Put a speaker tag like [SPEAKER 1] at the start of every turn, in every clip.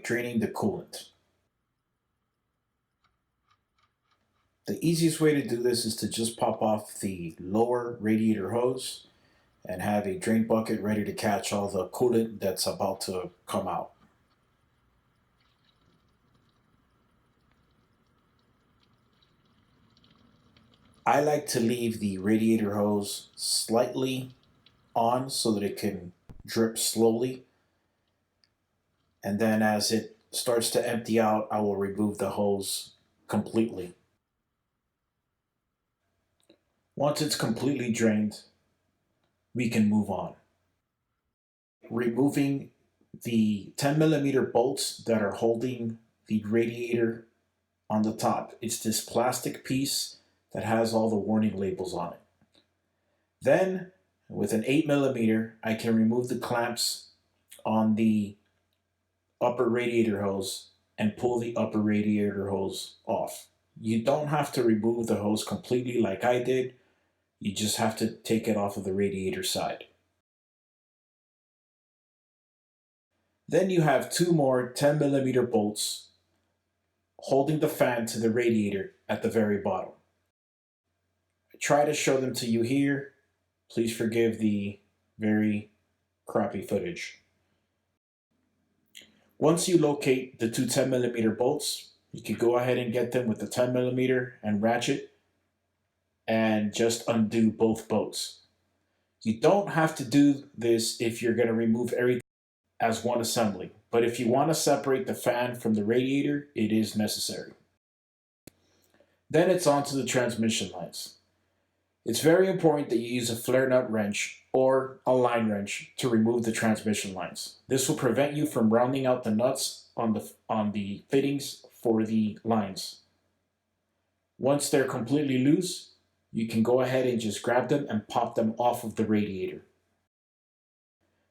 [SPEAKER 1] draining the coolant. The easiest way to do this is to just pop off the lower radiator hose and have a drain bucket ready to catch all the coolant that's about to come out. I like to leave the radiator hose slightly on so that it can drip slowly, and then as it starts to empty out, I will remove the hose completely. Once it's completely drained, we can move on. Removing the 10mm bolts that are holding the radiator on the top. It's this plastic piece that has all the warning labels on it. Then, with an 8mm, I can remove the clamps on the upper radiator hose and pull the upper radiator hose off. You don't have to remove the hose completely like I did. You just have to take it off of the radiator side. Then you have two more 10mm bolts holding the fan to the radiator at the very bottom. I try to show them to you here. Please forgive the very crappy footage. Once you locate the two 10mm bolts, you can go ahead and get them with the 10mm and ratchet and just undo both bolts. You don't have to do this if you're going to remove everything as one assembly, but if you want to separate the fan from the radiator, it is necessary. Then it's on to the transmission lines. It's very important that you use a flare nut wrench or a line wrench to remove the transmission lines. This will prevent you from rounding out the nuts on the fittings for the lines. Once they're completely loose, you can go ahead and just grab them and pop them off of the radiator.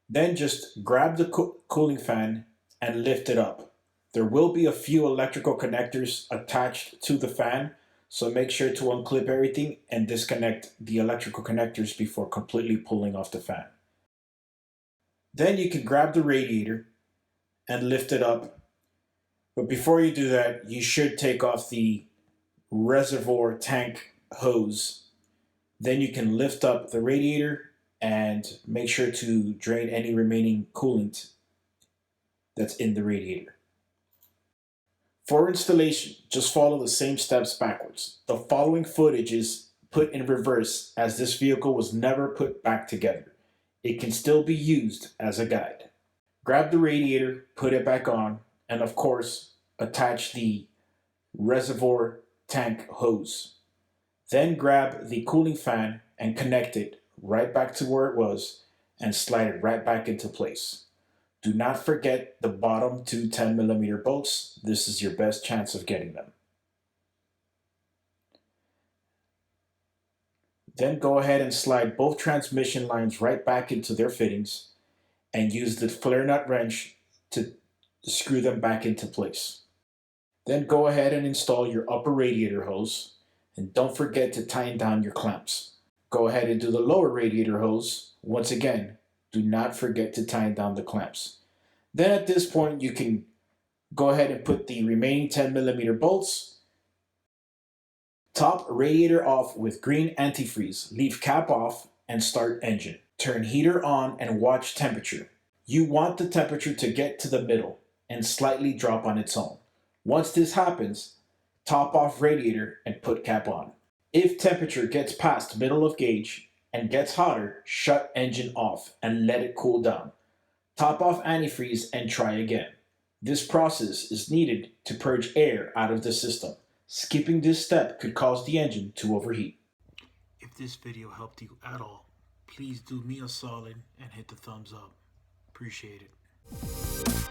[SPEAKER 1] Then just grab the cooling fan and lift it up. There will be a few electrical connectors attached to the fan, so make sure to unclip everything and disconnect the electrical connectors before completely pulling off the fan. Then you can grab the radiator and lift it up. But before you do that, you should take off the reservoir tank hose. Then you can lift up the radiator and make sure to drain any remaining coolant that's in the radiator. For installation, just follow the same steps backwards. The following footage is put in reverse as this vehicle was never put back together. It can still be used as a guide. Grab the radiator, put it back on, and of course, attach the reservoir tank hose. Then grab the cooling fan and connect it right back to where it was and slide it right back into place. Do not forget the bottom two 10mm bolts. This is your best chance of getting them. Then go ahead and slide both transmission lines right back into their fittings and use the flare nut wrench to screw them back into place. Then go ahead and install your upper radiator hose, and don't forget to tighten down your clamps. Go ahead and do the lower radiator hose. Once again, do not forget to tighten down the clamps. Then at this point, you can go ahead and put the remaining 10mm bolts. Top radiator off with green antifreeze. Leave cap off and start engine. Turn heater on and watch temperature. You want the temperature to get to the middle and slightly drop on its own. Once this happens, top off radiator and put cap on. If temperature gets past middle of gauge and gets hotter, shut engine off and let it cool down. Top off antifreeze and try again. This process is needed to purge air out of the system. Skipping this step could cause the engine to overheat. If this video helped you at all, please do me a solid and hit the thumbs up. Appreciate it.